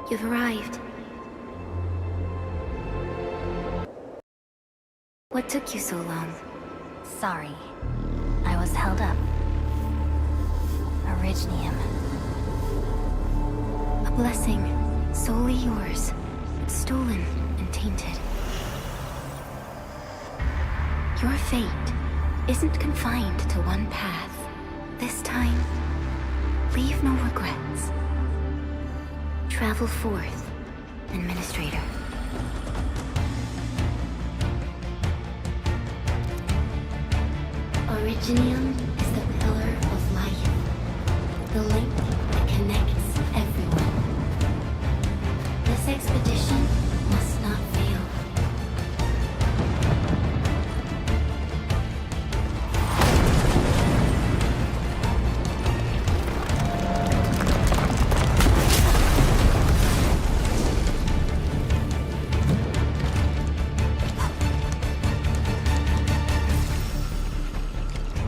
You've arrived. What took you so long? Sorry. I was held up. Originium. A blessing, solely yours, but stolen and tainted. Your fate isn't confined to one path. This time, leave no regrets. Travel forth, Administrator. Originium is the pillar of life, the link that connects everyone. This expedition must not fail.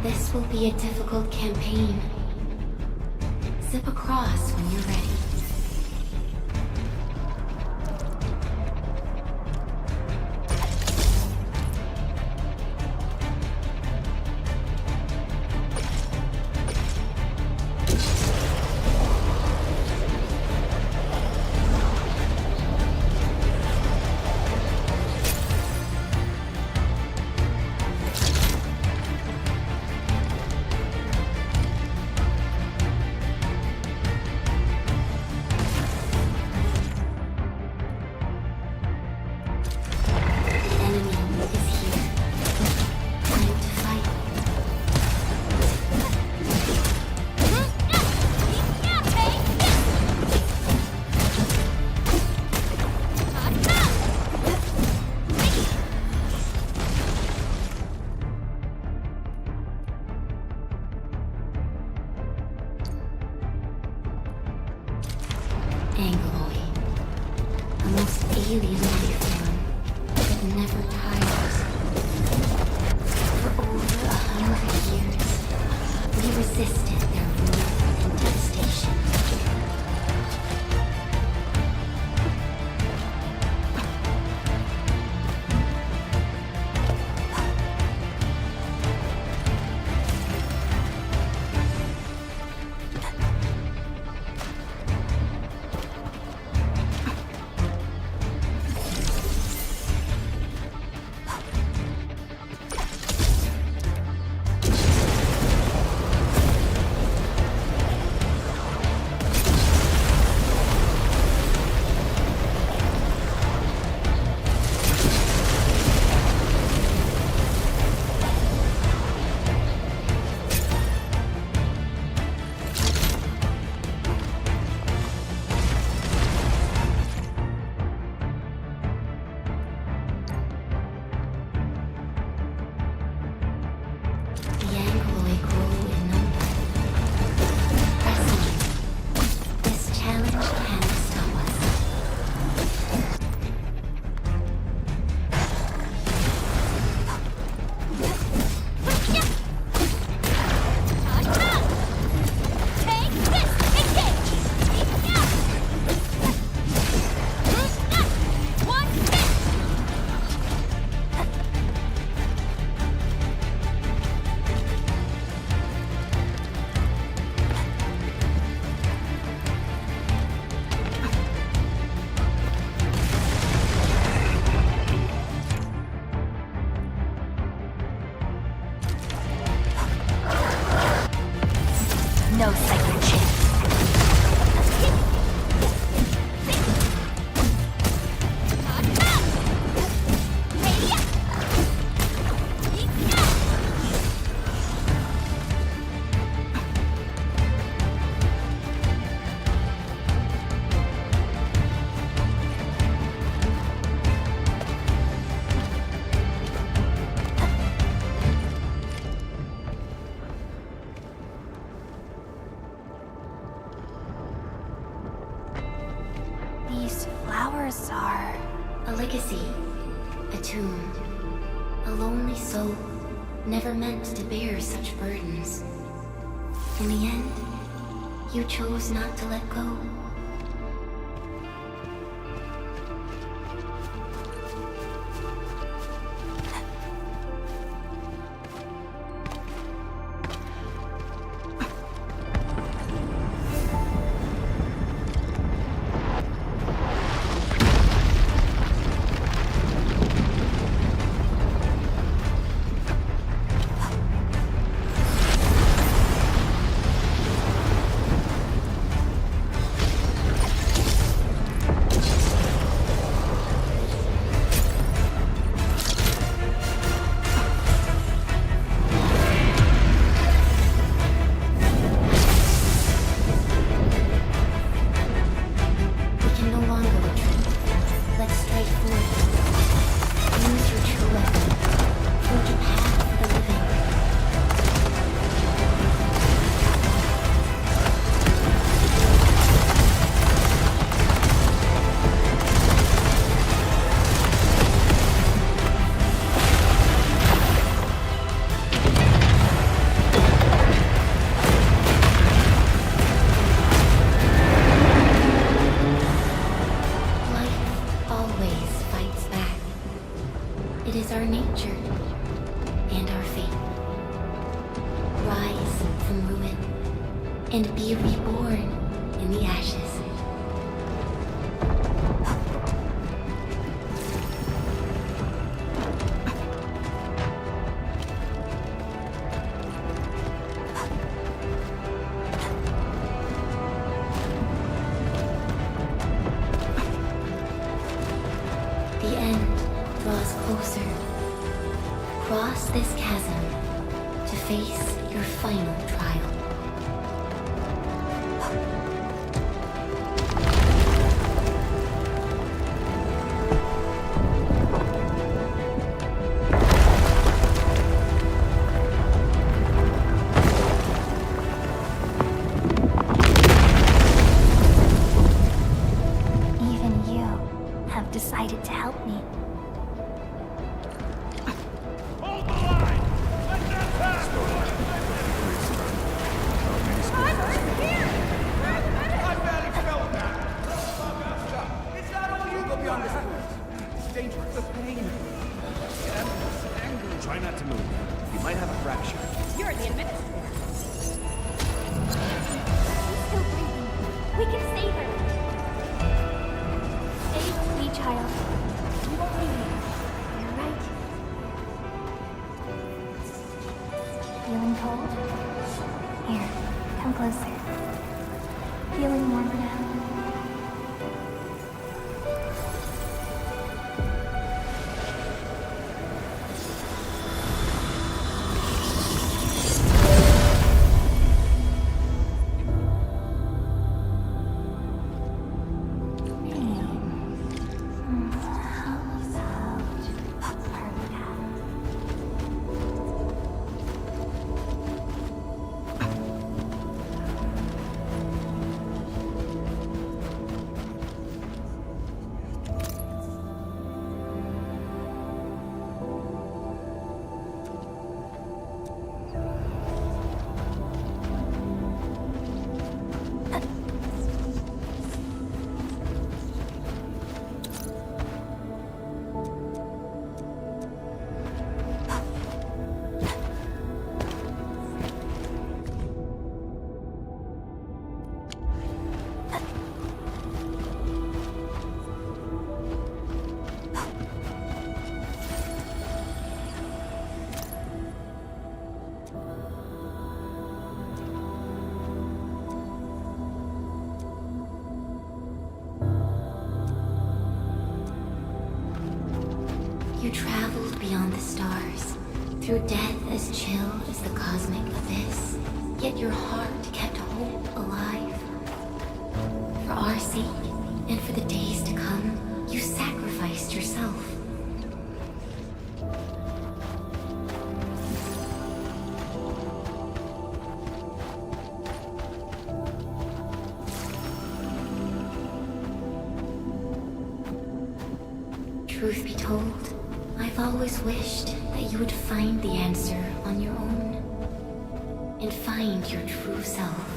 This will be a difficult campaign. Zip across when you're ready. The most alien life form that never tires. For over 100 years, we resisted their rule and devastation. No second chance. These flowers are... A legacy, a tomb, a lonely soul, never meant to bear such burdens. In the end, you chose not to let go. and be reborn in the ashes. The end draws closer. Cross this chasm to face your final trial. Even you have decided to help me. Hold the line! Let them pass! I've barely felt that! It's not all you go beyond this point. It's dangerous. The pain. The endless anger. Try not to move. You might have a fracture. You're the administrator. She's still breathing. We can save her. Stay with me, child. We won't leave you. You're right. Feeling cold? Here, come closer. Feeling warmer now? You traveled beyond the stars, through death as chill as the cosmic abyss, yet your heart kept hope alive. For our sake, and for the days to come, you sacrificed yourself. Truth be told, I've always wished that you would find the answer on your own, and find your true self.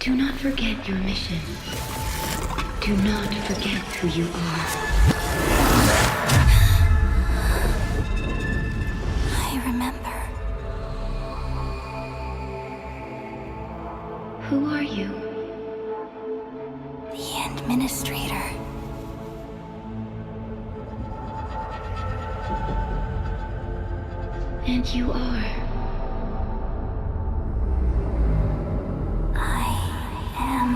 Do not forget your mission. Do not forget who you are. I remember. Who are you? The Administrator. And you are. I am.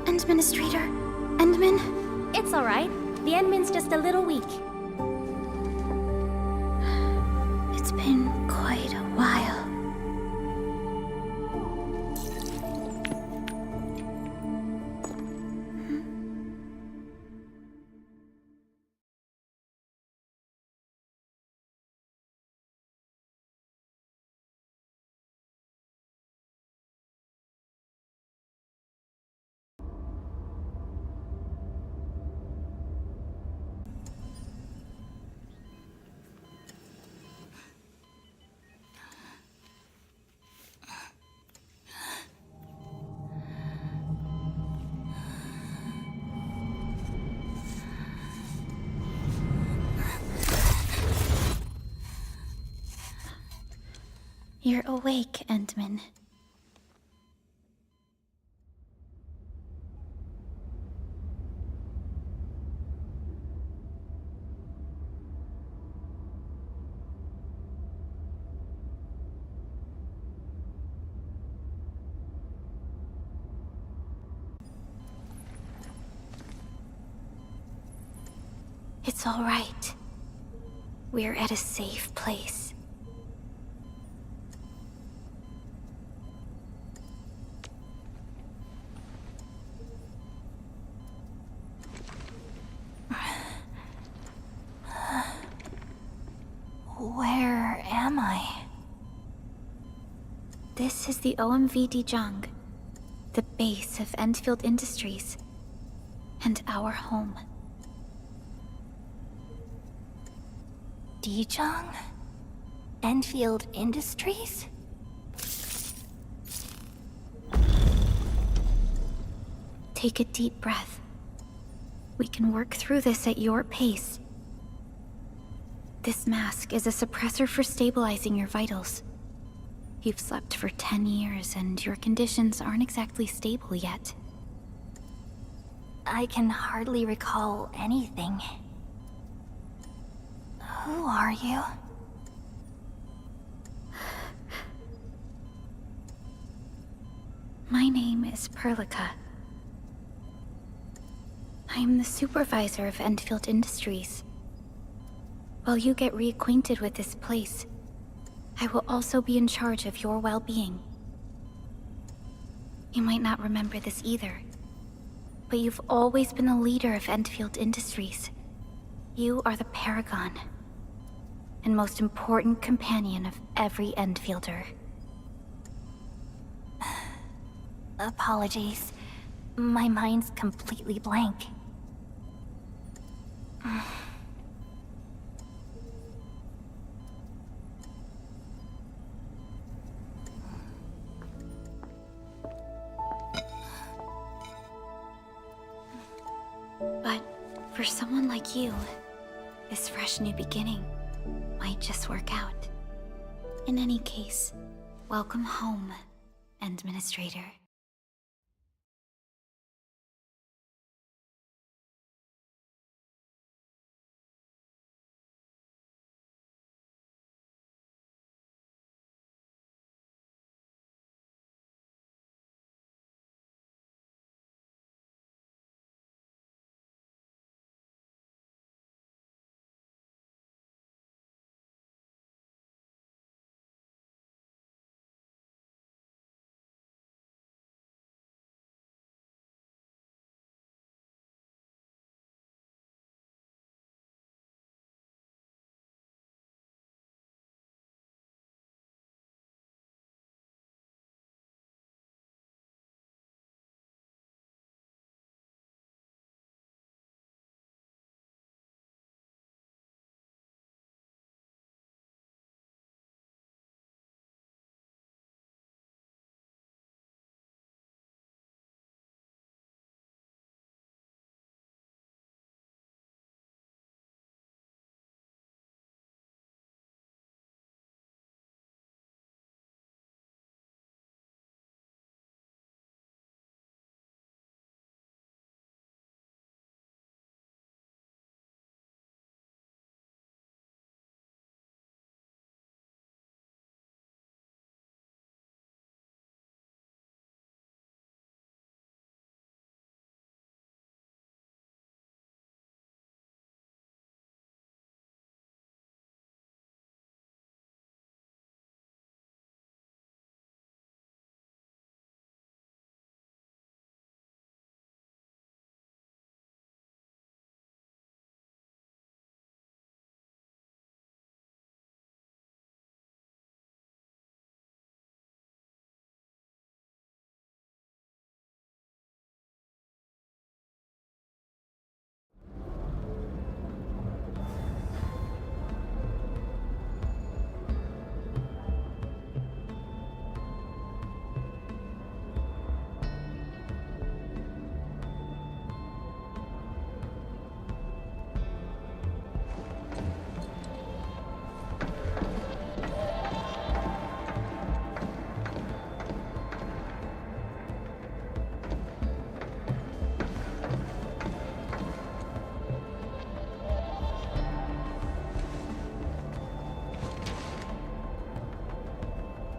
Administrator? Endman? It's all right. The Endman's just a little weak. It's been quite a while. You're awake, Endman. It's all right. We're at a safe place. Where am I? This is the OMV Dijang, the base of Endfield Industries, and our home. Dijang? Endfield Industries? Take a deep breath. We can work through this at your pace. This mask is a suppressor for stabilizing your vitals. You've slept for 10 years and your conditions aren't exactly stable yet. I can hardly recall anything. Who are you? My name is Perlica. I am the supervisor of Endfield Industries. While you get reacquainted with this place, I will also be in charge of your well-being. You might not remember this either, but you've always been the leader of Endfield Industries. You are the paragon, and most important companion of every Endfielder. Apologies. My mind's completely blank. But for someone like you, this fresh new beginning might just work out. In any case, welcome home, Administrator.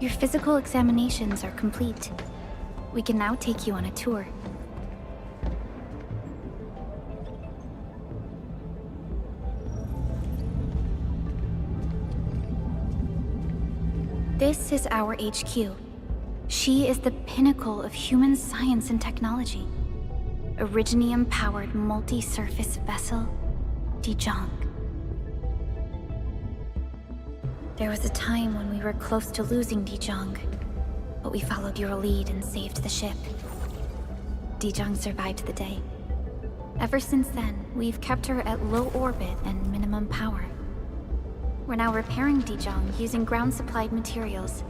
Your physical examinations are complete. We can now take you on a tour. This is our HQ. She is the pinnacle of human science and technology. Originium-powered multi-surface vessel, Dijong. There was a time when we were close to losing Dijong, but we followed your lead and saved the ship. Dijong survived the day. Ever since then, we've kept her at low orbit and minimum power. We're now repairing Dijong using ground-supplied materials.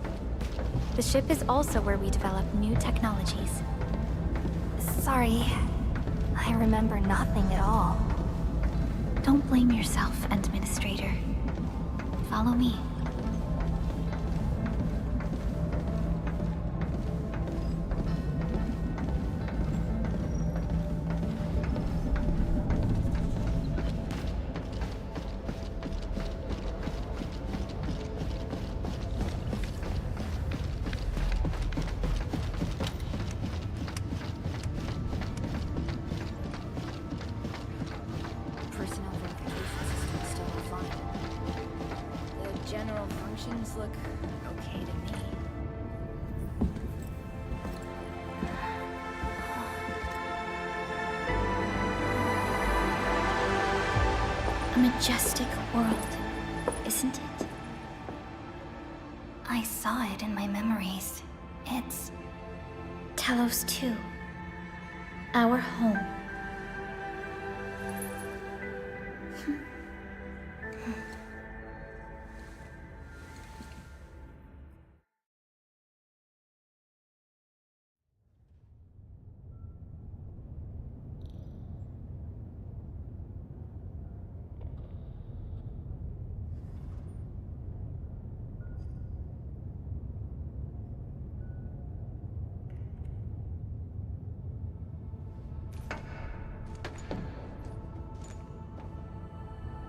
The ship is also where we develop new technologies. Sorry, I remember nothing at all. Don't blame yourself, Administrator. Follow me. Personnel verification system still offline. The general functions look okay to me. A majestic world, isn't it? I saw it in my memories. It's Talos 2. Our home.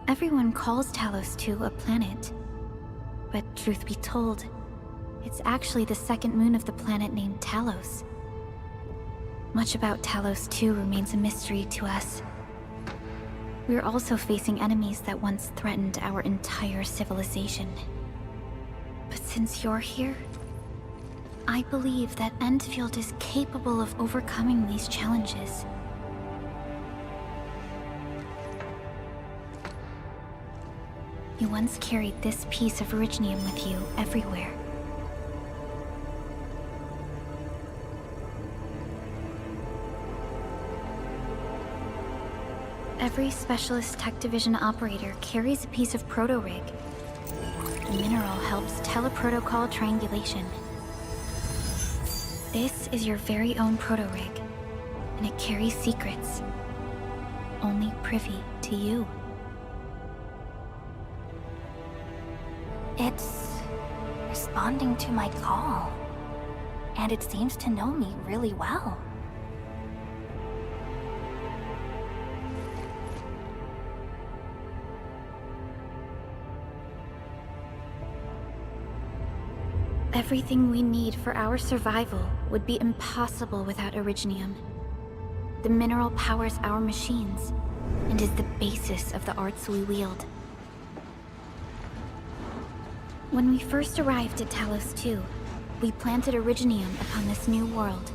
Everyone calls Talos 2 a planet. But truth be told, it's actually the second moon of the planet named Talos. Much about Talos 2 remains a mystery to us. We're also facing enemies that once threatened our entire civilization. But since you're here, I believe that Endfield is capable of overcoming these challenges. You once carried this piece of Originium with you everywhere. Every Specialist Tech Division operator carries a piece of proto-rig. The mineral helps teleprotocol triangulation. This is your very own proto-rig, and it carries secrets, only privy to you. It's responding to my call. And it seems to know me really well. Everything we need for our survival would be impossible without Originium. The mineral powers our machines, and is the basis of the arts we wield. When we first arrived at Talos 2, we planted Originium upon this new world.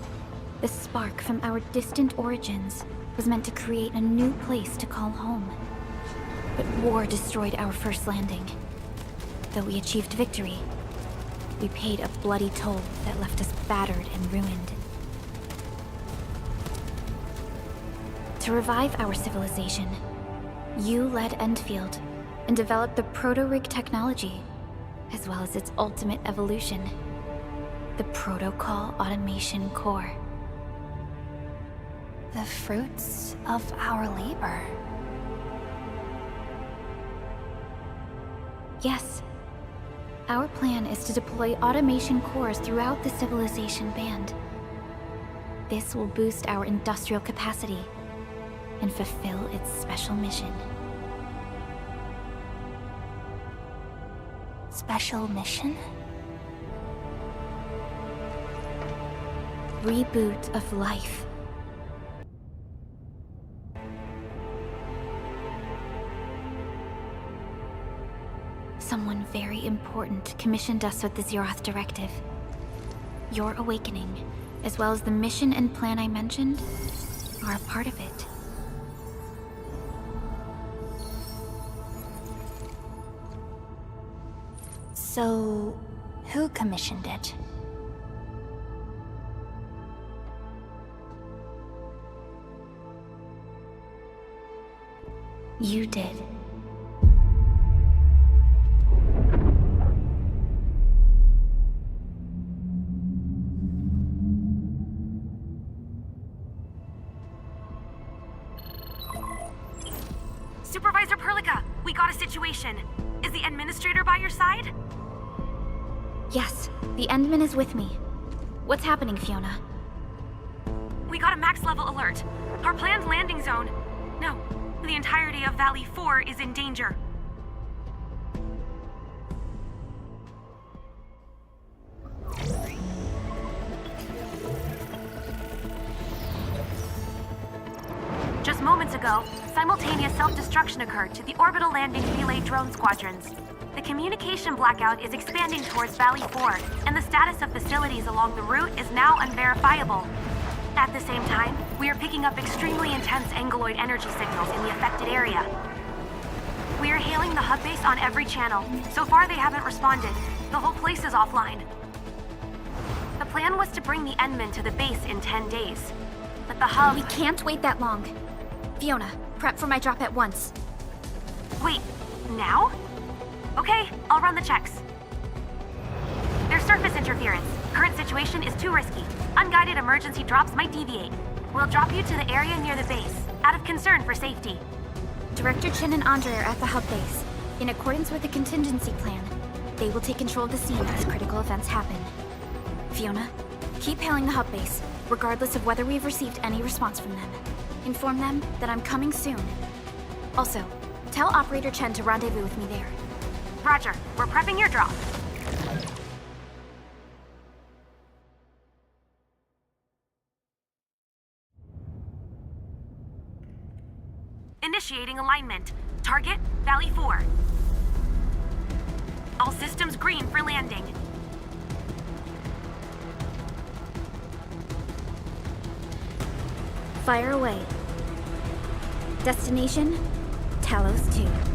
The spark from our distant origins was meant to create a new place to call home. But war destroyed our first landing. Though we achieved victory, we paid a bloody toll that left us battered and ruined. To revive our civilization, you led Endfield and developed the proto-rig technology, as well as its ultimate evolution, the Protocol Automation Core. The fruits of our labor. Yes. Our plan is to deploy automation cores throughout the civilization band. This will boost our industrial capacity and fulfill its special mission. Special mission? reboot of life. Someone very important commissioned us with the Zeroth Directive. Your awakening, as well as the mission and plan I mentioned, are a part of it. So, who commissioned it? You did. Supervisor Perlica, we got a situation. Is the administrator by your side? Yes, the Endman is with me. What's happening, Fiona? We got a max level alert. Our planned landing zone. No, the entirety of Valley 4 is in danger. Just moments ago, simultaneous self-destruction occurred to the orbital landing relay drone squadrons. The communication blackout is expanding towards Valley 4, and the status of facilities along the route is now unverifiable. At the same time, we are picking up extremely intense angeloid energy signals in the affected area. We are hailing the hub base on every channel. So far, they haven't responded. The whole place is offline. The plan was to bring the Endman to the base in 10 days. But the hub... We can't wait that long. Fiona, prep for my drop at once. Wait, now? Okay, I'll run the checks. There's surface interference. Current situation is too risky. Unguided emergency drops might deviate. We'll drop you to the area near the base, out of concern for safety. Director Chen and Andre are at the hub base. In accordance with the contingency plan, they will take control of the scene as critical events happen. Fiona, keep hailing the hub base, regardless of whether we've received any response from them. Inform them that I'm coming soon. Also, tell Operator Chen to rendezvous with me there. Roger, we're prepping your drop. Initiating alignment. Target, Valley 4. All systems green for landing. Fire away. Destination, Talos 2.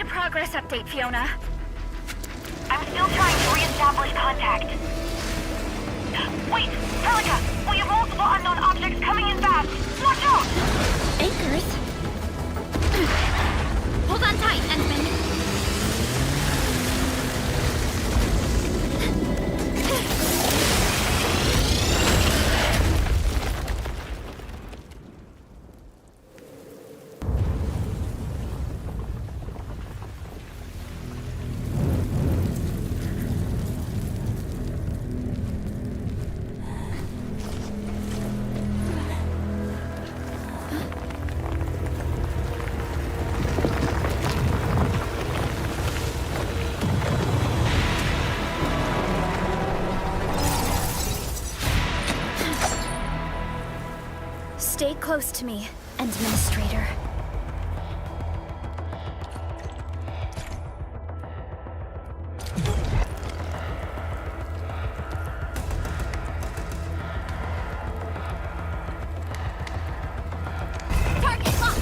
need a progress update, Fiona. I'm still trying to re-establish contact. Wait! Pelica! We have multiple unknown objects coming in fast! Watch out! Anchors? Hold on tight, Endman. Stay close to me, Administrator. Target locked!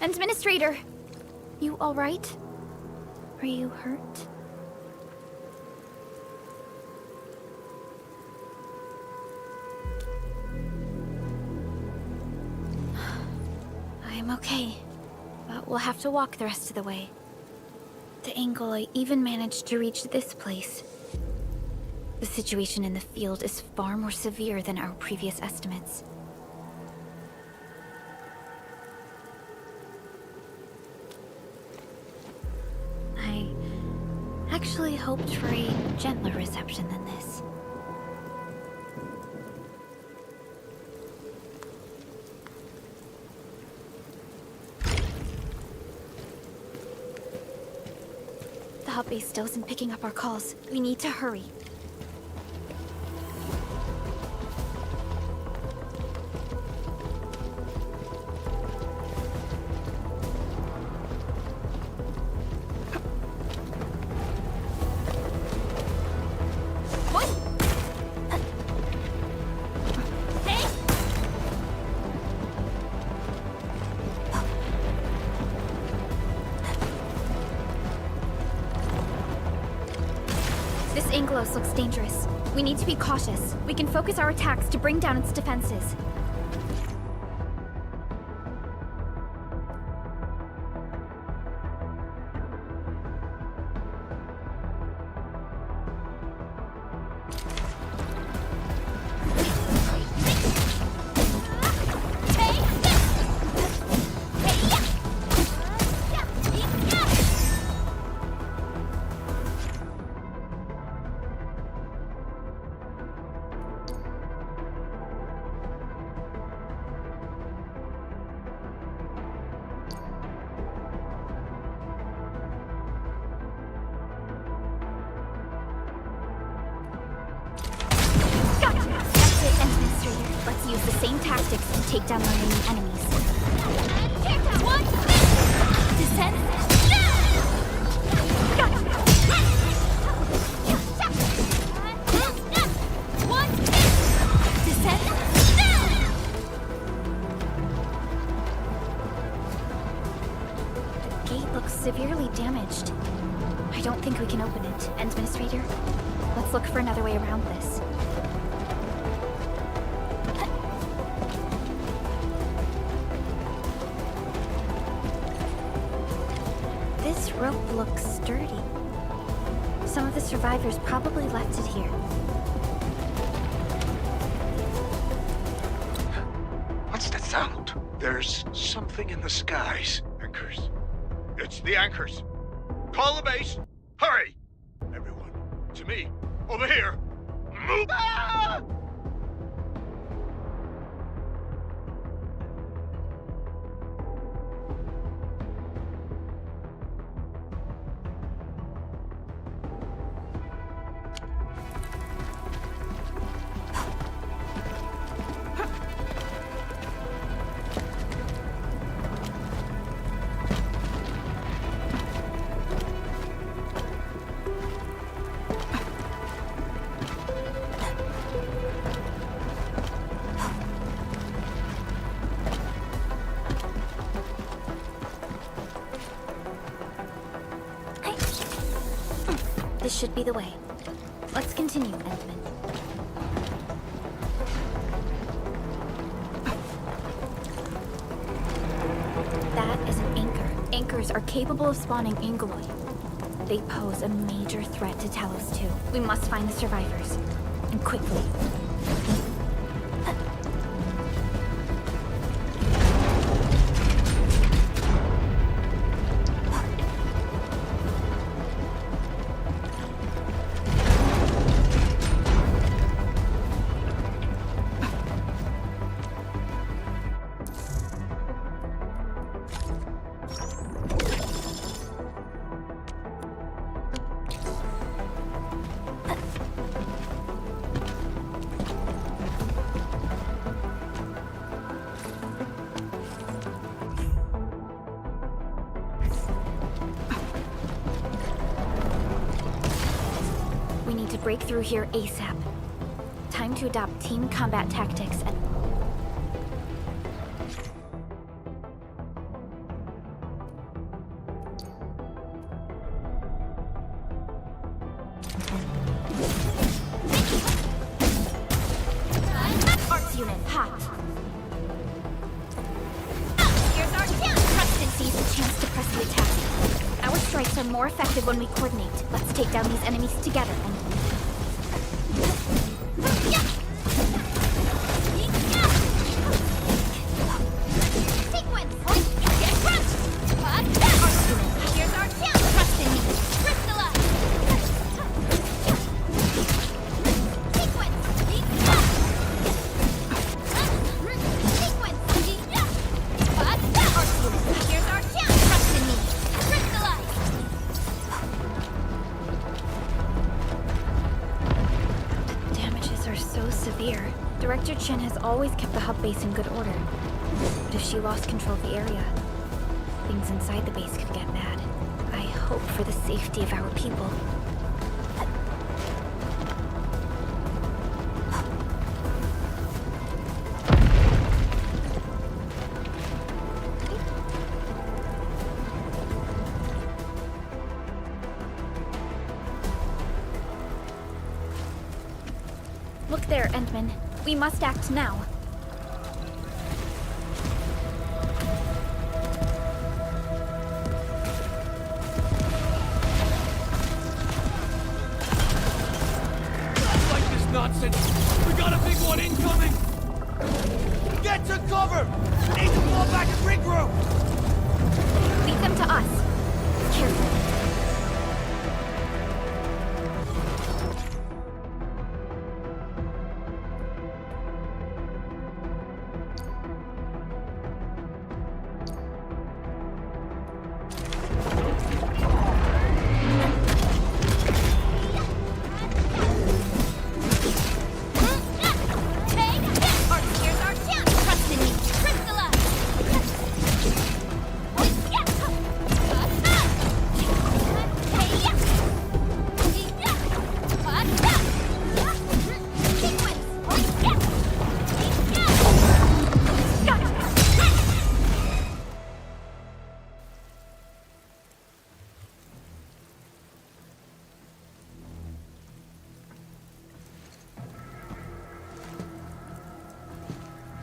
Administrator, you all right? Are you hurt? I'm okay, but we'll have to walk the rest of the way. The angle I even managed to reach this place. The situation in the field is far more severe than our previous estimates. I actually hoped for a gentler reception than this. The hub base still isn't picking up our calls. We need to hurry. This Anglos looks dangerous. We need to be cautious. We can focus our attacks to bring down its defenses. Let's use the same tactics to take down our main enemies. One, descend. One, descend. The gate looks severely damaged. I don't think we can open it. Administrator, let's look for another way around this. This rope looks sturdy. Some of the survivors probably left it here. What's that sound? There's something in the skies. Anchors. It's the anchors. Call the base. Hurry! Everyone, to me. Over here. Move! Ah! This should be the way. Let's continue, Endman. That is an anchor. Anchors are capable of spawning Angeloi. They pose a major threat to Talos too. We must find the survivors. And quickly. We need to break through here ASAP. Time to adopt team combat tactics and... Arts unit, hot! Here's our chance! Preston sees a chance to press the attack. Our strikes are more effective when we coordinate. Let's take down these enemies together and... Director Chen has always kept the hub base in good order. But if she lost control of the area, things inside the base could get bad. I hope for the safety of our people. Look there, Endman. We must act now. Like this nonsense! We got a big one incoming! Get to cover! Need to fall back and regroup! Leave them to us. Carefully.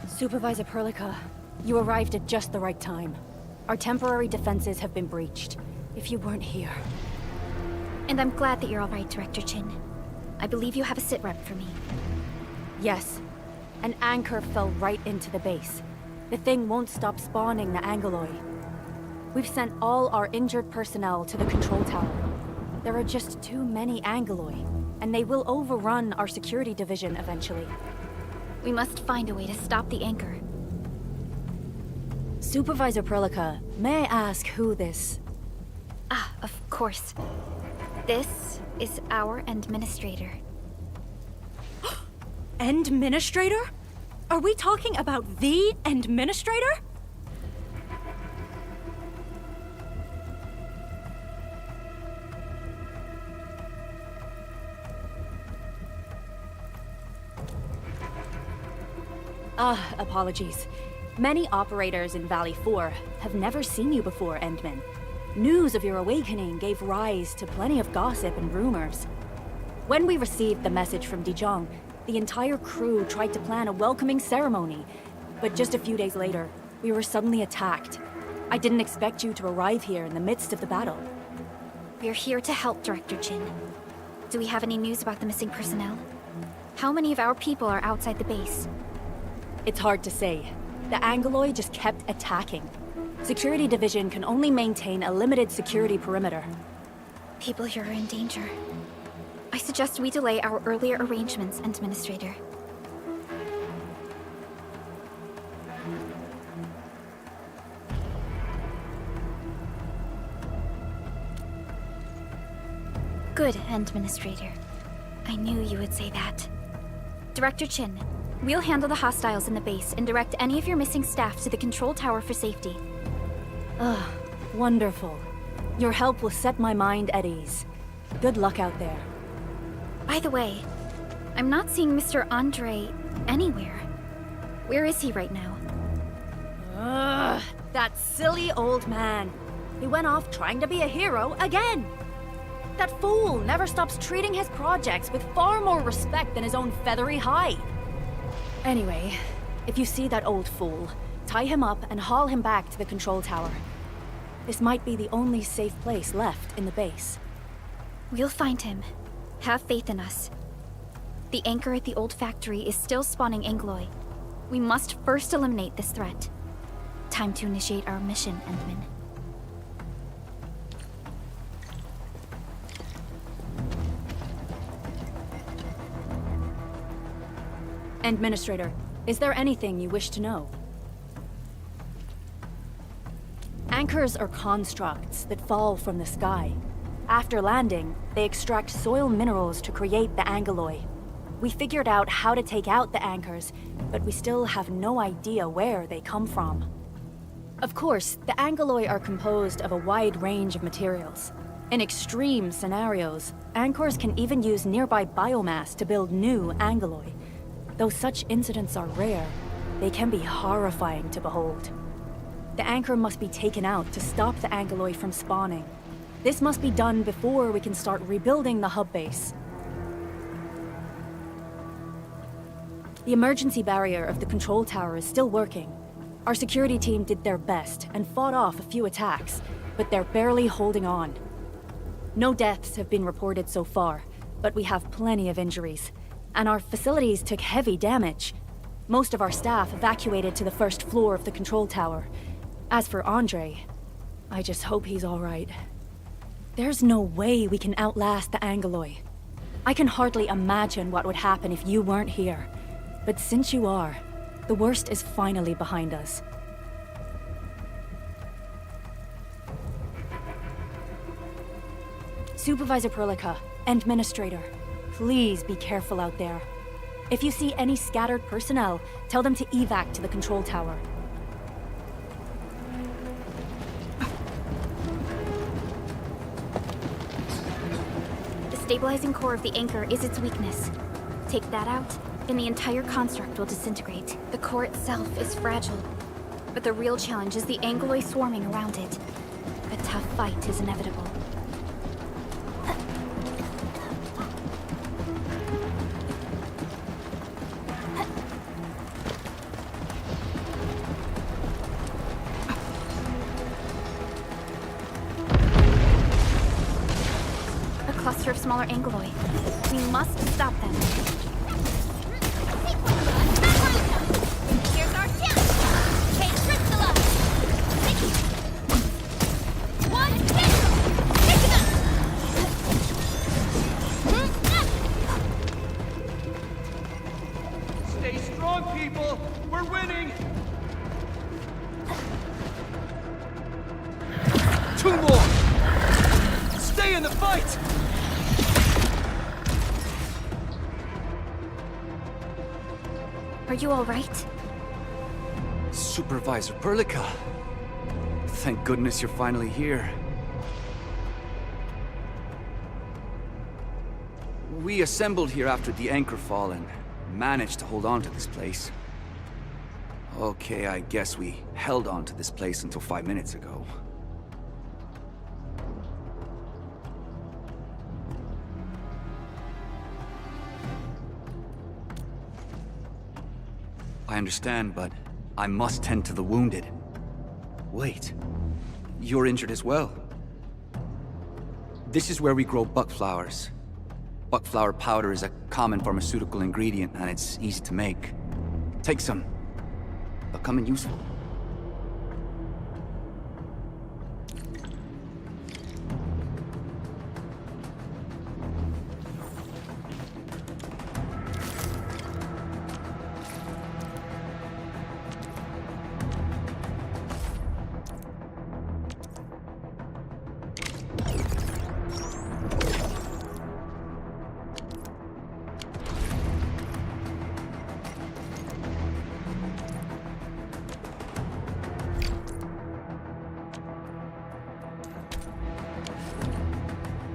Supervisor Perlica, you arrived at just the right time. Our temporary defenses have been breached. If you weren't here... And I'm glad that you're all right, Director Chin. I believe you have a sitrep for me. Yes. An anchor fell right into the base. The thing won't stop spawning the Angeloi. We've sent all our injured personnel to the control tower. There are just too many Angeloi, and they will overrun our security division eventually. We must find a way to stop the anchor. Supervisor Perlica, may I ask who this... Ah, of course. This is our administrator. Endministrator? Are we talking about the Endministrator? Apologies. Many operators in Valley 4 have never seen you before, Endman. News of your awakening gave rise to plenty of gossip and rumors. When we received the message from Dijon, the entire crew tried to plan a welcoming ceremony, but just a few days later, we were suddenly attacked. I didn't expect you to arrive here in the midst of the battle. We're here to help, Director Jin. Do we have any news about the missing personnel? How many of our people are outside the base? It's hard to say. The Angoloi just kept attacking. Security Division can only maintain a limited security perimeter. People here are in danger. I suggest we delay our earlier arrangements, Administrator. Good, Administrator. I knew you would say that. Director Chin, we'll handle the hostiles in the base and direct any of your missing staff to the control tower for safety. Ugh, wonderful. Your help will set my mind at ease. Good luck out there. By the way, I'm not seeing Mr. Andre anywhere. Where is he right now? Ugh, that silly old man. He went off trying to be a hero again. That fool never stops treating his projects with far more respect than his own feathery hide. Anyway, if you see that old fool, tie him up and haul him back to the control tower. This might be the only safe place left in the base. We'll find him. Have faith in us. The anchor at the old factory is still spawning Angoloi. We must first eliminate this threat. Time to initiate our mission, Endman. Administrator, is there anything you wish to know? Anchors are constructs that fall from the sky. After landing, they extract soil minerals to create the Angoloi. We figured out how to take out the anchors, but we still have no idea where they come from. Of course, the Angoloi are composed of a wide range of materials. In extreme scenarios, anchors can even use nearby biomass to build new Angoloi. Though such incidents are rare, they can be horrifying to behold. The anchor must be taken out to stop the Angoloi from spawning. This must be done before we can start rebuilding the hub base. The emergency barrier of the control tower is still working. Our security team did their best and fought off a few attacks, but they're barely holding on. No deaths have been reported so far, but we have plenty of injuries. And our facilities took heavy damage. Most of our staff evacuated to the first floor of the control tower. As for Andre, I just hope he's all right. There's no way we can outlast the Angoloi. I can hardly imagine what would happen if you weren't here. But since you are, the worst is finally behind us. Supervisor Perlica, Administrator, please be careful out there. If you see any scattered personnel, tell them to evac to the control tower. The stabilizing core of the anchor is its weakness. Take that out, and the entire construct will disintegrate. The core itself is fragile, but the real challenge is the Angoloi swarming around it. A tough fight is inevitable. Cluster of smaller Angoloi. We must stop them. Here's our chance! Case crystallized! One hit! Pick it up! Stay strong, people! We're winning! 2 more! Stay in the fight! Are you all right? Supervisor Perlica. Thank goodness you're finally here. We assembled here after the anchor fall and managed to hold on to this place. Okay, I guess we held on to this place until 5 minutes ago. I understand, but I must tend to the wounded. Wait, you're injured as well. This is where we grow buckflowers. Buckflower powder is a common pharmaceutical ingredient, and it's easy to make. Take some. They'll come in useful.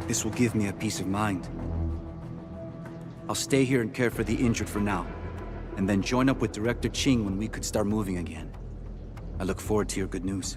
This will give me a peace of mind. I'll stay here and care for the injured for now, and then join up with Director Ching when we could start moving again. I look forward to your good news.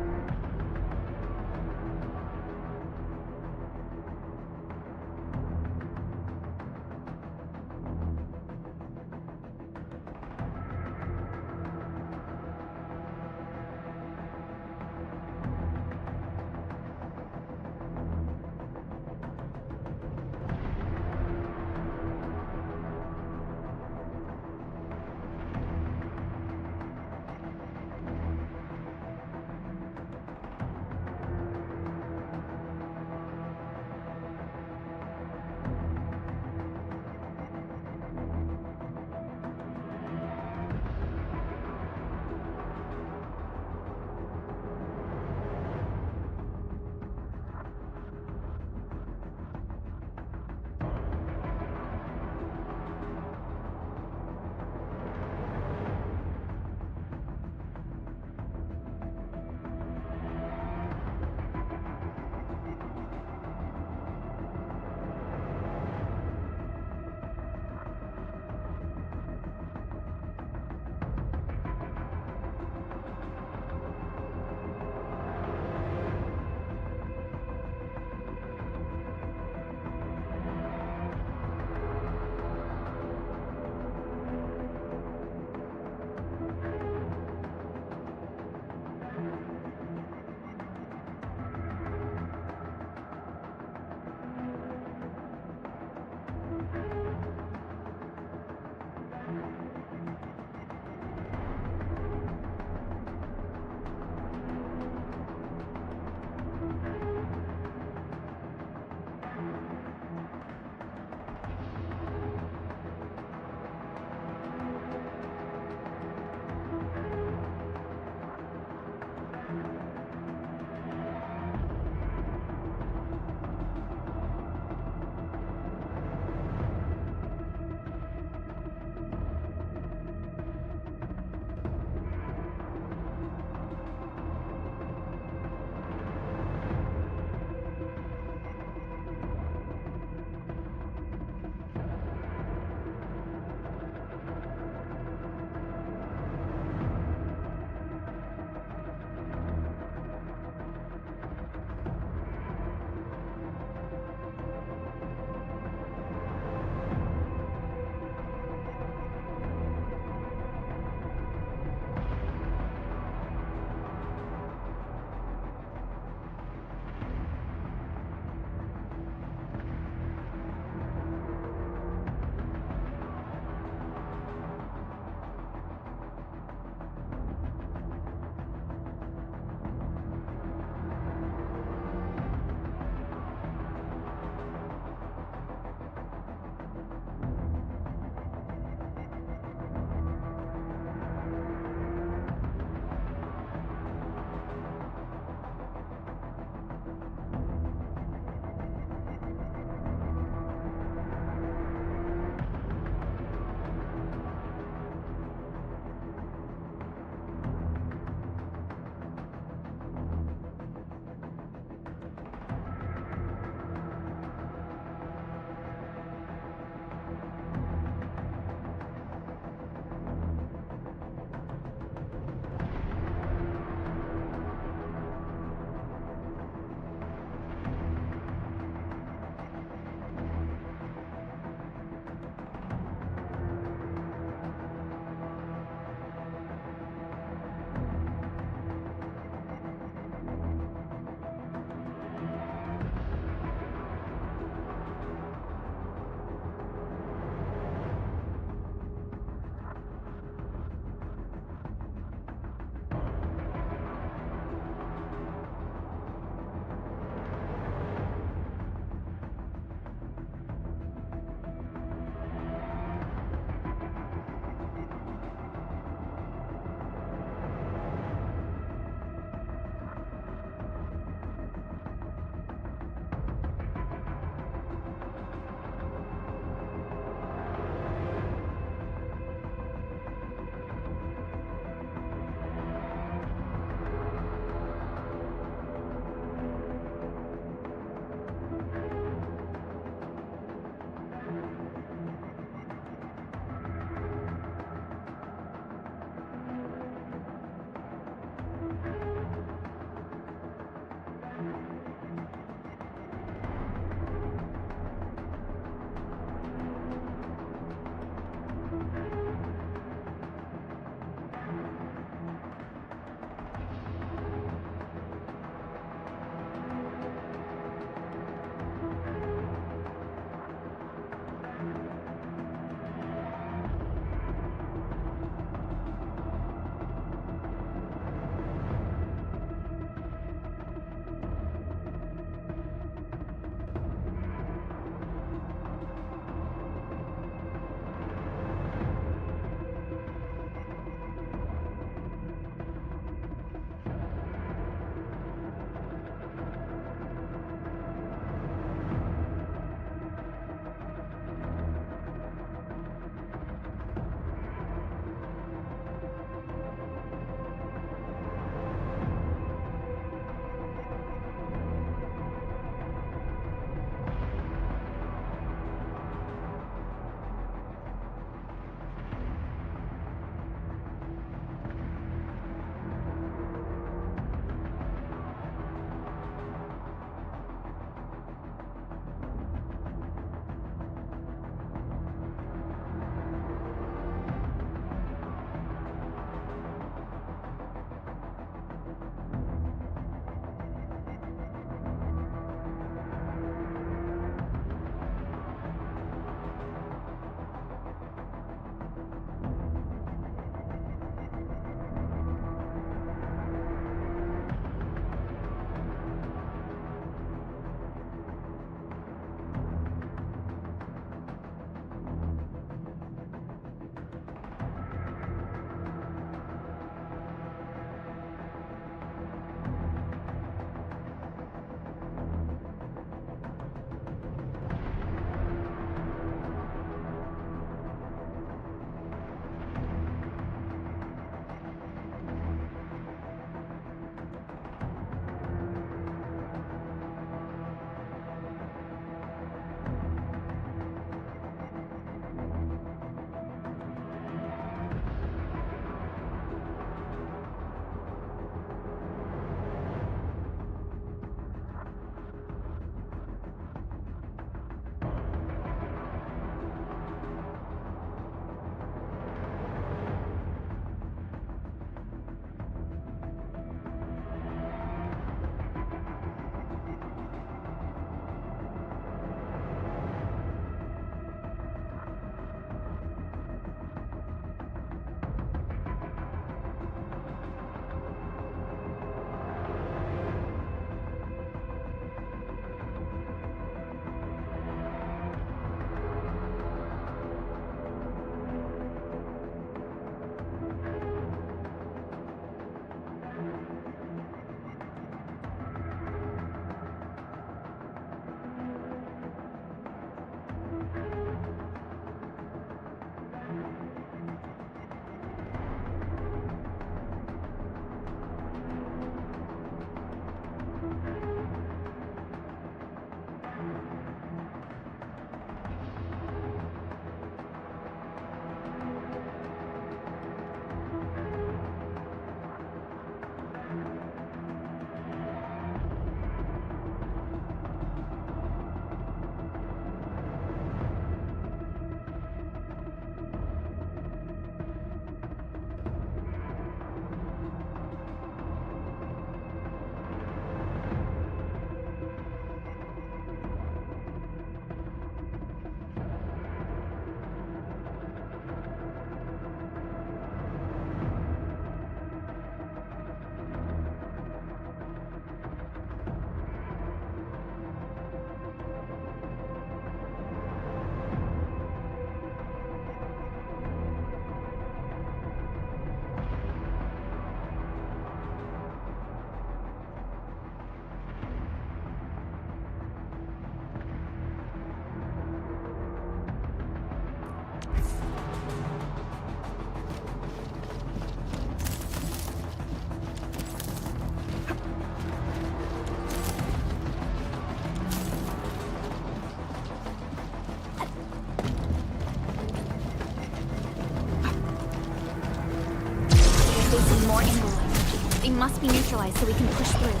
We're facing more Angloid. They must be neutralized so we can push through.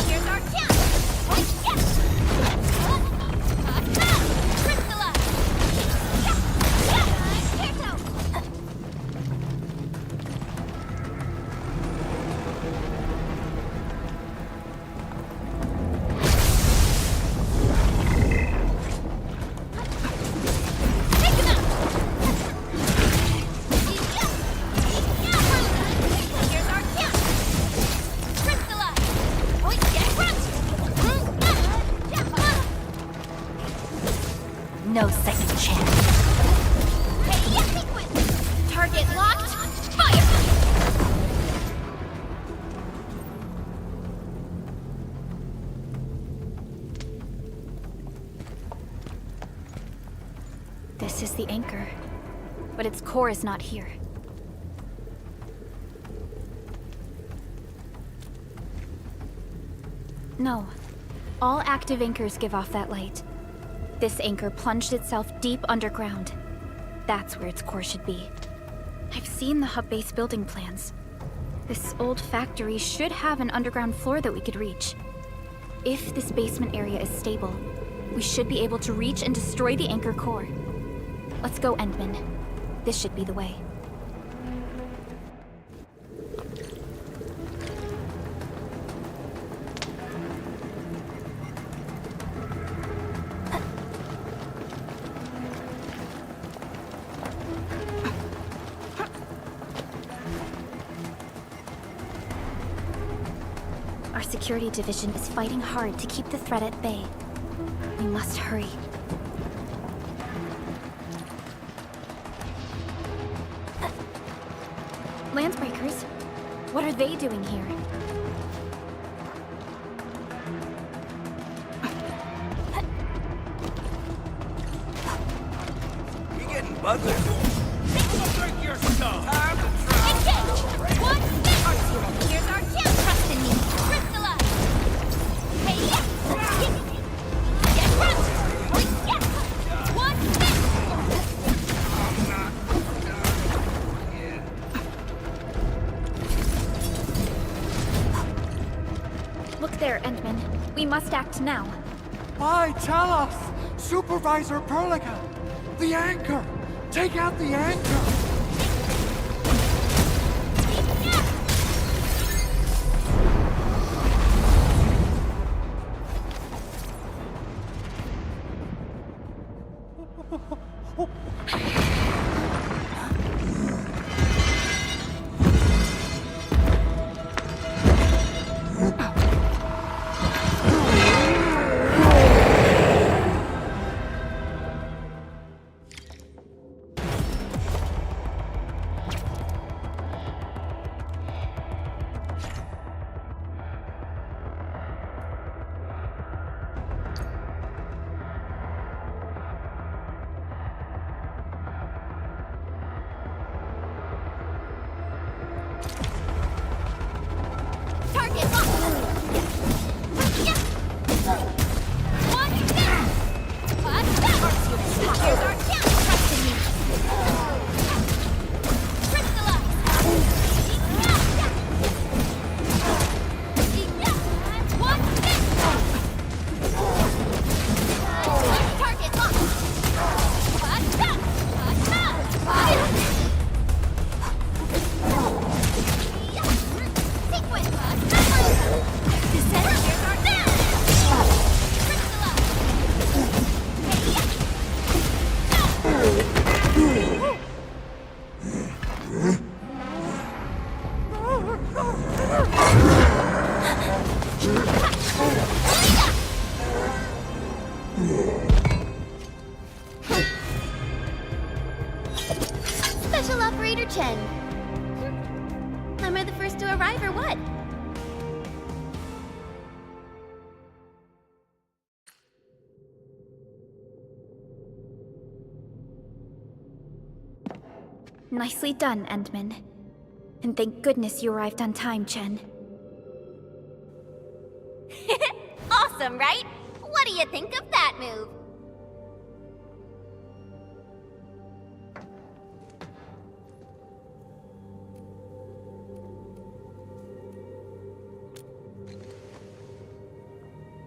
Here's our chance! Oh, yes! Crystallize! Here's out! Take him out! Here's our chance! Crystallize! Oh, yeah, crunch! No second chance. Hey, yeah, sequence! Target locked! Fire! This is the anchor, but its core is not here. No. All active anchors give off that light. This anchor plunged itself deep underground. That's where its core should be. I've seen the hub base building plans. This old factory should have an underground floor that we could reach. If this basement area is stable, we should be able to reach and destroy the anchor core. Let's go, Endman. This should be the way. Our security division is fighting hard to keep the threat at bay. We must hurry. Landsbreakers? What are they doing here? You getting buggered? Drink your stuff. Time to try. Engage! One, six! Here's our chance! Trust in me! Crystallize! Hey, yeah! Get crushed! Oh, yeah! One, six! Look there, Endman. We must act now. Why, tell us! Supervisor Perlica! The anchor! Take out the anchor! Target locked! Yeah! One, six! Here's our chance! Trust in me! Crystallize! One, six! Target locked! Sequence! Descend! Here's our chance! Crystallize! Special Operator Chen. Am I the first to arrive or what? Nicely done, Endman. And thank goodness you arrived on time, Chen. Awesome, right? What do you think of that move?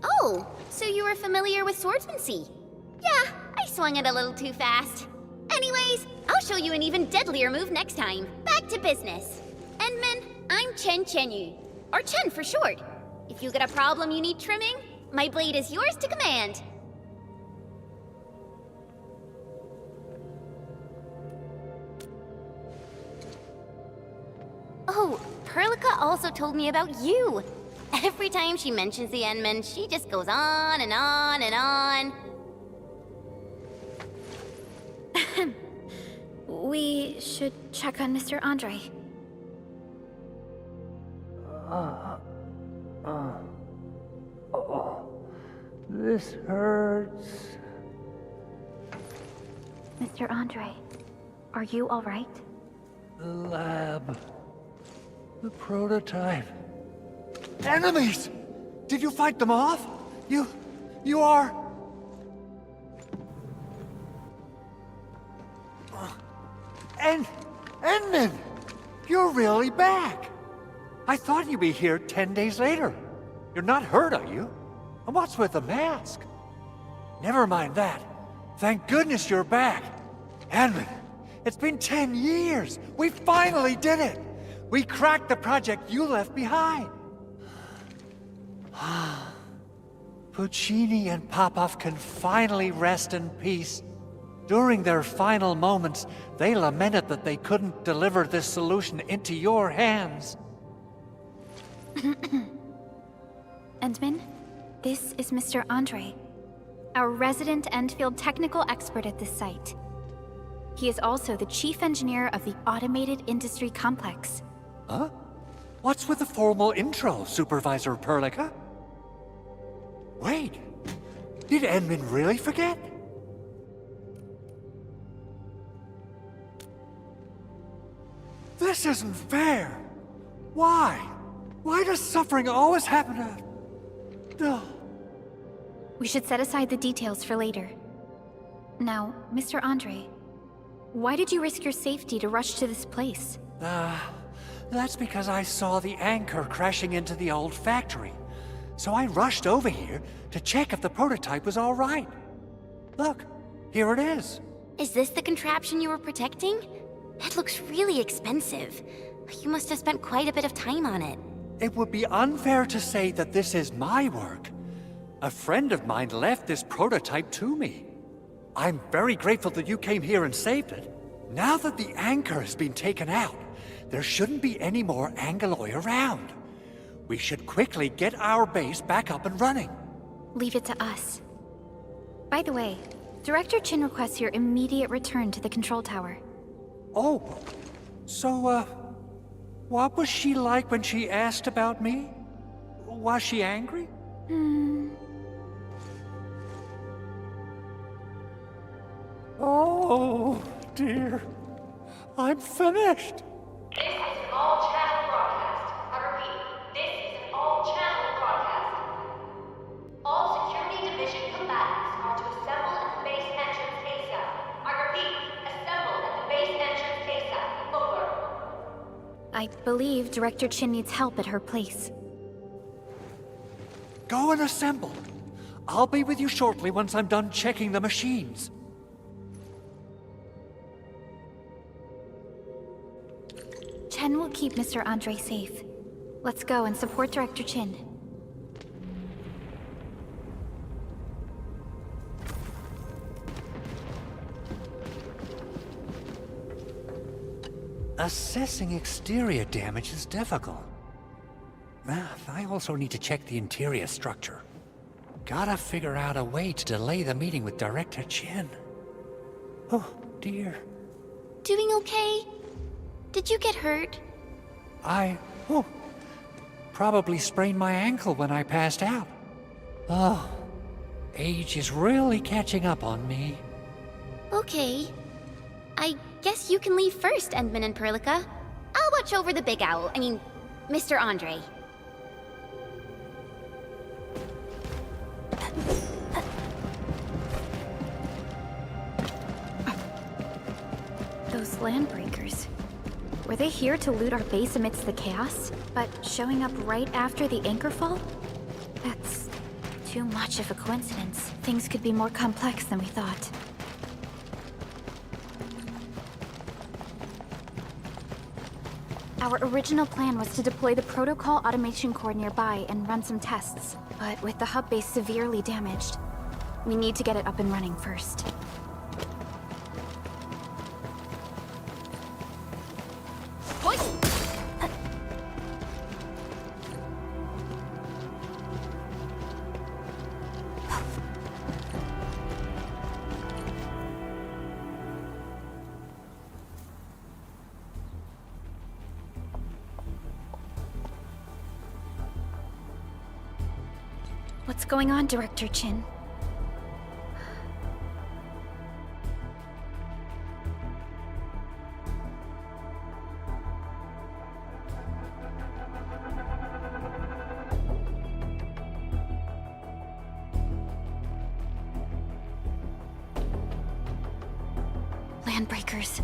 Oh, so you were familiar with swordsmancy? Yeah, I swung it a little too fast. Anyways, I'll show you an even deadlier move next time. Back to business. Endman, I'm Chen Chenyu, or Chen for short. If you get a problem you need trimming, my blade is yours to command. Oh, Perlica also told me about you. Every time she mentions the Endman, she just goes on and on and on. We should check on Mr. Andre. This hurts. Mr. Andre, are you all right? The lab. The prototype. Enemies! Did you fight them off? You are... Endman! You're really back! I thought you'd be here 10 days later. You're not hurt, are you? And what's with the mask? Never mind that. Thank goodness you're back. Endman, it's been 10 years. We finally did it. We cracked the project you left behind. Puccini and Popov can finally rest in peace. During their final moments, they lamented that they couldn't deliver this solution into your hands. Endman, this is Mr. Andre, our resident Endfield technical expert at this site. He is also the chief engineer of the Automated Industry Complex. Huh? What's with the formal intro, Supervisor Perlica? Wait, did Endman really forget? This isn't fair. Why? Why does suffering always happen to... No. We should set aside the details for later. Now, Mr. Andre, why did you risk your safety to rush to this place? That's because I saw the anchor crashing into the old factory. So I rushed over here to check if the prototype was all right. Look, here it is. Is this the contraption you were protecting? It looks really expensive. You must have spent quite a bit of time on it. It would be unfair to say that this is my work. A friend of mine left this prototype to me. I'm very grateful that you came here and saved it. Now that the anchor has been taken out, there shouldn't be any more Angeloi around. We should quickly get our base back up and running. Leave it to us. By the way, Director Chin requests your immediate return to the control tower. Oh, so, what was she like when she asked about me? Was she angry? Oh, dear. I'm finished. This is an all-channel broadcast. I repeat, this is an all-channel broadcast. All Security Division combatants are to assemble at the base entrance ASAP. I repeat, assemble at the base entrance ASAP. Over. I believe Director Chin needs help at her place. Go and assemble. I'll be with you shortly once I'm done checking the machines. Chen will keep Mr. Andre safe. Let's go and support Director Chin. Assessing exterior damage is difficult. I also need to check the interior structure. Gotta figure out a way to delay the meeting with Director Chin. Oh, dear. Doing okay? Did you get hurt? Probably sprained my ankle when I passed out. Oh, age is really catching up on me. Okay. I guess you can leave first, Endman and Perlica. I'll watch over the Big Owl. I mean, Mr. Andre. Those landbreakers. Were they here to loot our base amidst the chaos, but showing up right after the anchor fall? That's too much of a coincidence. Things could be more complex than we thought. Our original plan was to deploy the protocol automation core nearby and run some tests. But with the hub base severely damaged, we need to get it up and running first. What's going on, Director Chin? Landbreakers.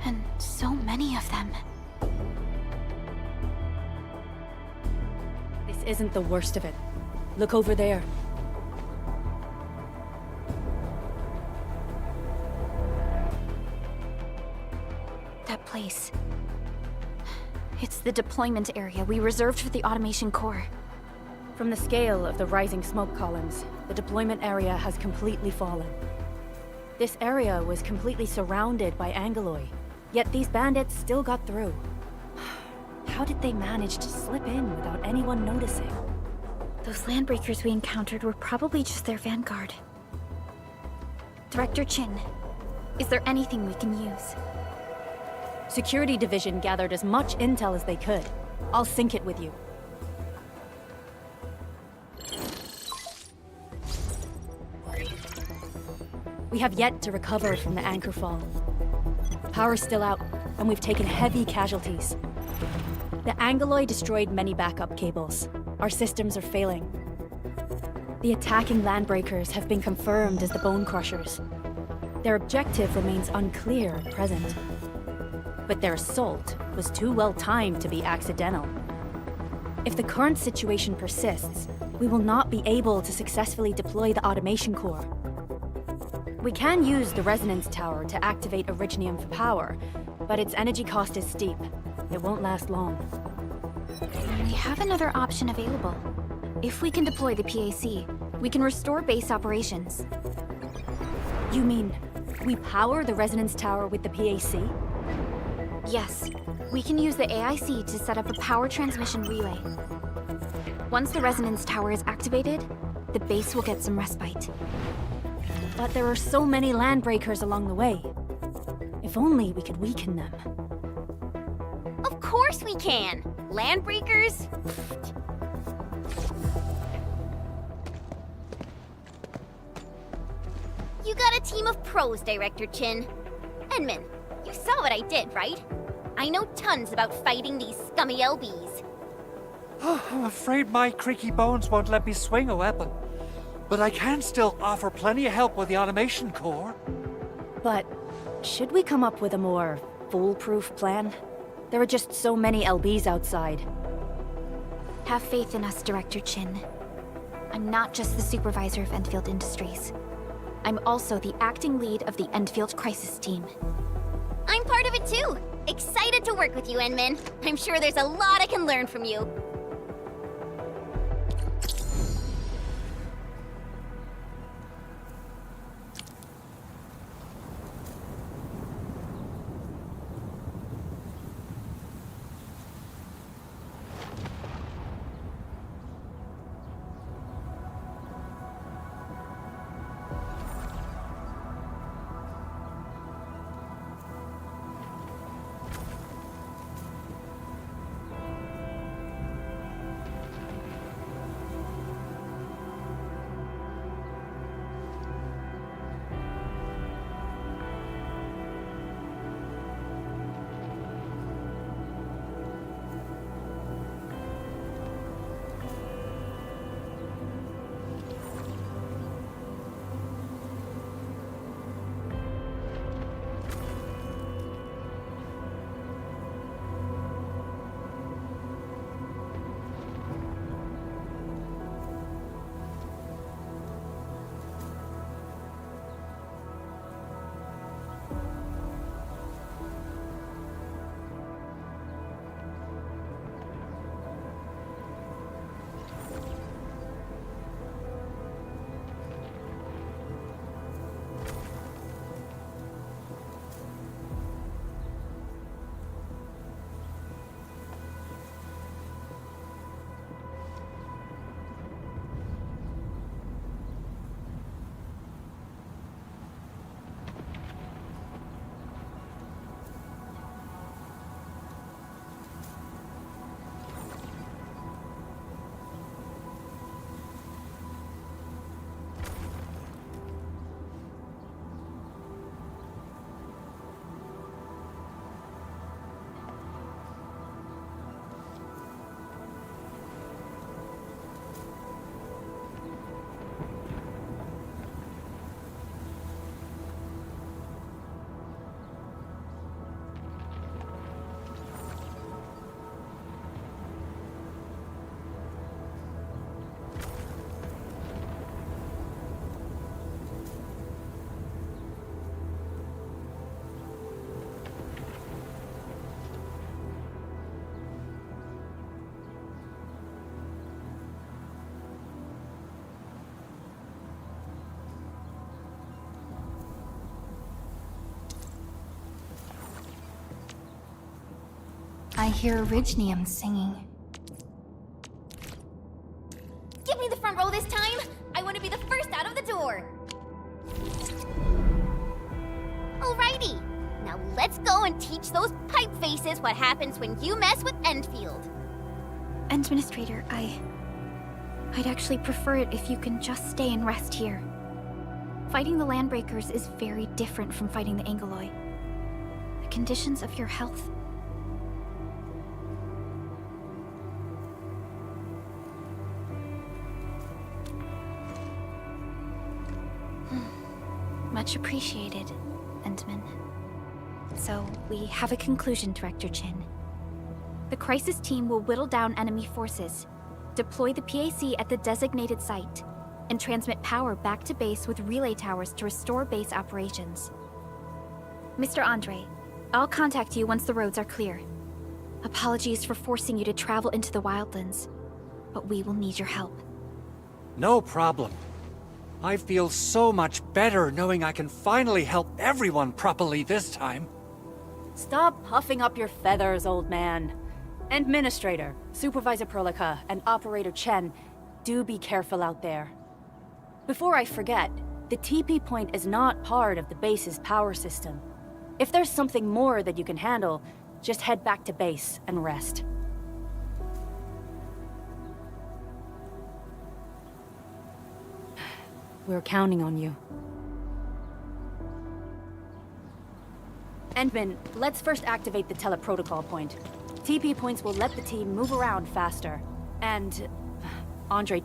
And so many of them. This isn't the worst of it. Look over there. That place. It's the deployment area we reserved for the automation core. From the scale of the rising smoke columns, the deployment area has completely fallen. This area was completely surrounded by Angoloi, yet these bandits still got through. How did they manage to slip in without anyone noticing? Those landbreakers we encountered were probably just their vanguard. Director Chin, is there anything we can use? Security Division gathered as much intel as they could. I'll sync it with you. We have yet to recover from the anchor fall. Power's still out, and we've taken heavy casualties. The Angoloi destroyed many backup cables. Our systems are failing. The attacking landbreakers have been confirmed as the Bone Crushers. Their objective remains unclear at present. But their assault was too well timed to be accidental. If the current situation persists, we will not be able to successfully deploy the automation core. We can use the resonance tower to activate Originium for power, but its energy cost is steep. It won't last long. We have another option available. If we can deploy the PAC, we can restore base operations. You mean, we power the resonance tower with the PAC? Yes. We can use the AIC to set up a power transmission relay. Once the resonance tower is activated, the base will get some respite. But there are so many landbreakers along the way. If only we could weaken them. Of course we can! Landbreakers? You got a team of pros, Director Chin. Enman, you saw what I did, right? I know tons about fighting these scummy LBs. I'm afraid my creaky bones won't let me swing a weapon. But I can still offer plenty of help with the automation core. But should we come up with a more foolproof plan? There are just so many LBs outside. Have faith in us, Director Chin. I'm not just the supervisor of Endfield Industries. I'm also the acting lead of the Endfield Crisis Team. I'm part of it too! Excited to work with you, Enman. I'm sure there's a lot I can learn from you. hear Orignium singing. Give me the front row this time! I want to be the first out of the door! Alrighty, now let's go and teach those pipe faces what happens when you mess with Endfield. Administrator, I'd actually prefer it if you can just stay and rest here. Fighting the Landbreakers is very different from fighting the Angoloi. The conditions of your health... Much appreciated, Endman. So, we have a conclusion, Director Chin. The crisis team will whittle down enemy forces, deploy the PAC at the designated site, and transmit power back to base with relay towers to restore base operations. Mr. Andre, I'll contact you once the roads are clear. Apologies for forcing you to travel into the wildlands, but we will need your help. No problem. I feel so much better knowing I can finally help everyone properly this time. Stop puffing up your feathers, old man. Administrator, Supervisor Perlica, and Operator Chen, do be careful out there. Before I forget, the TP point is not part of the base's power system. If there's something more that you can handle, just head back to base and rest. We're counting on you. Endman, let's first activate the teleprotocol point. TP points will let the team move around faster. And... Andre...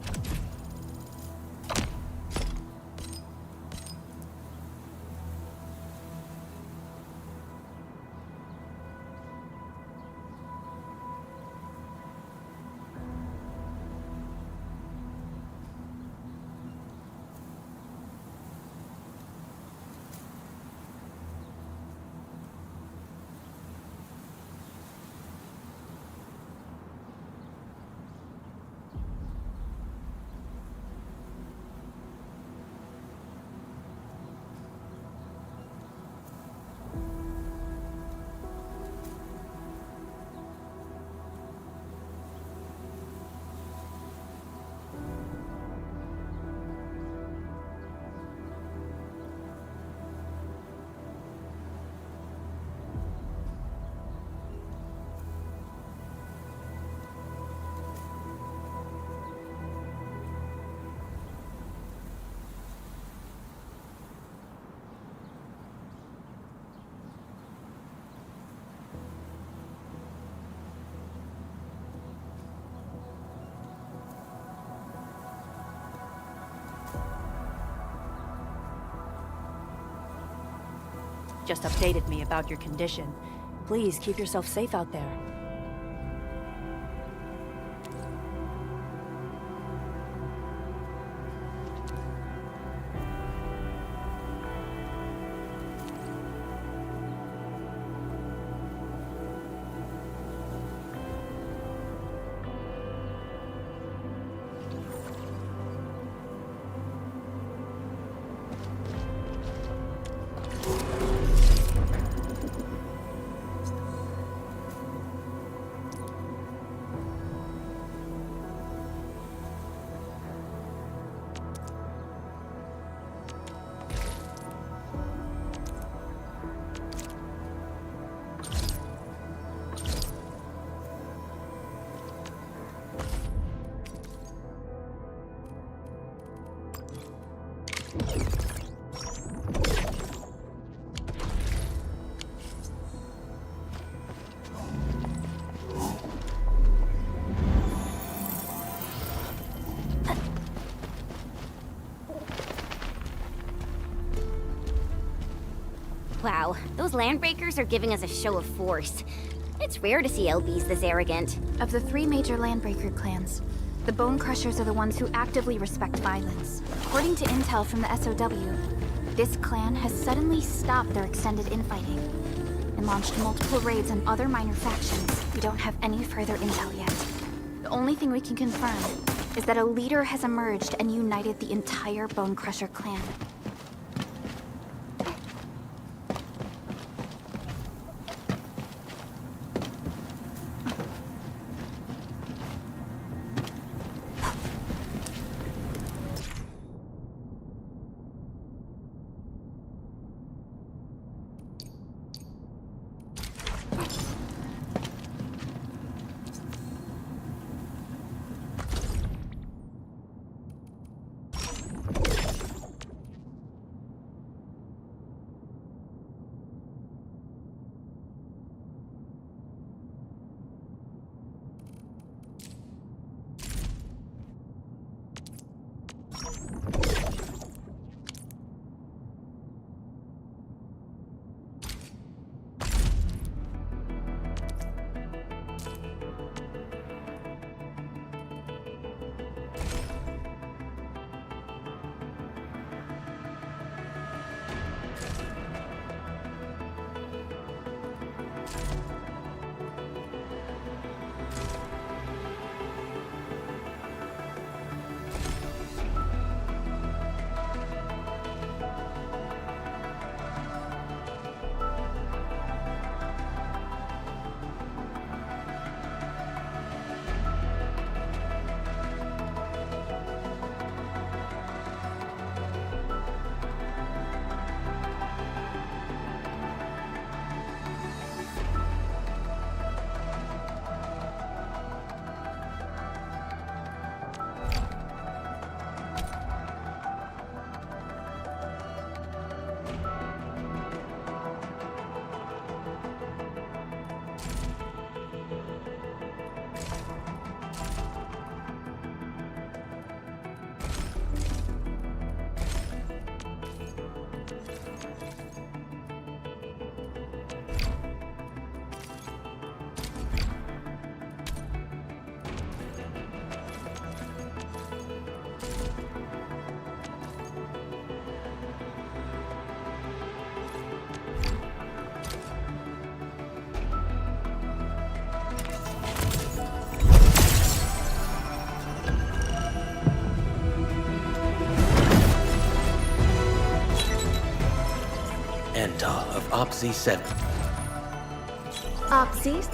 just updated me about your condition. Please keep yourself safe out there. Wow, those Landbreakers are giving us a show of force. It's rare to see LBs this arrogant. Of the 3 major Landbreaker clans, the Bone Crushers are the ones who actively respect violence. According to intel from the SOW, this clan has suddenly stopped their extended infighting and launched multiple raids on other minor factions. We don't have any further intel yet. The only thing we can confirm is that a leader has emerged and united the entire Bone Crusher clan. Op Z7. Opsies?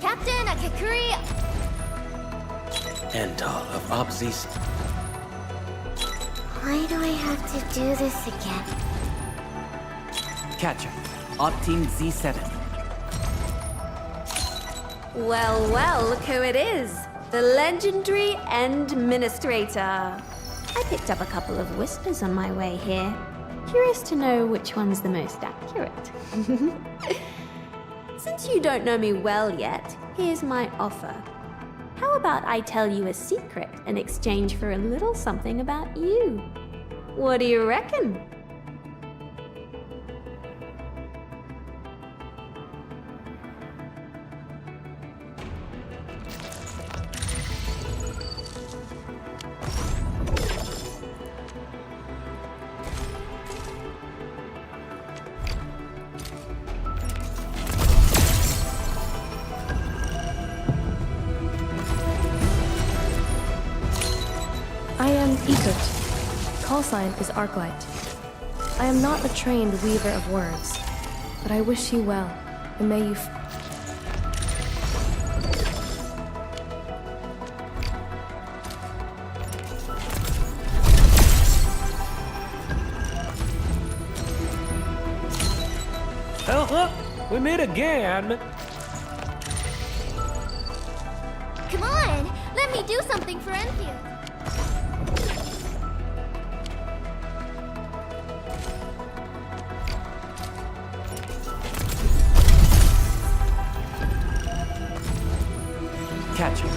Captain Akakuri. Antal of Op Z6. Why do I have to do this again? Catcher, Op Team Z7. Well, well, look who it is. The legendary Endministrator. I picked up a couple of whispers on my way here. Curious to know which one's the most accurate. Since you don't know me well yet, here's my offer. How about I tell you a secret in exchange for a little something about you? What do you reckon? I am Ekert. Call sign is Arklight. I am not a trained weaver of words, but I wish you well, and may you We meet again. Come on, let me do something for Enfield. Catcher.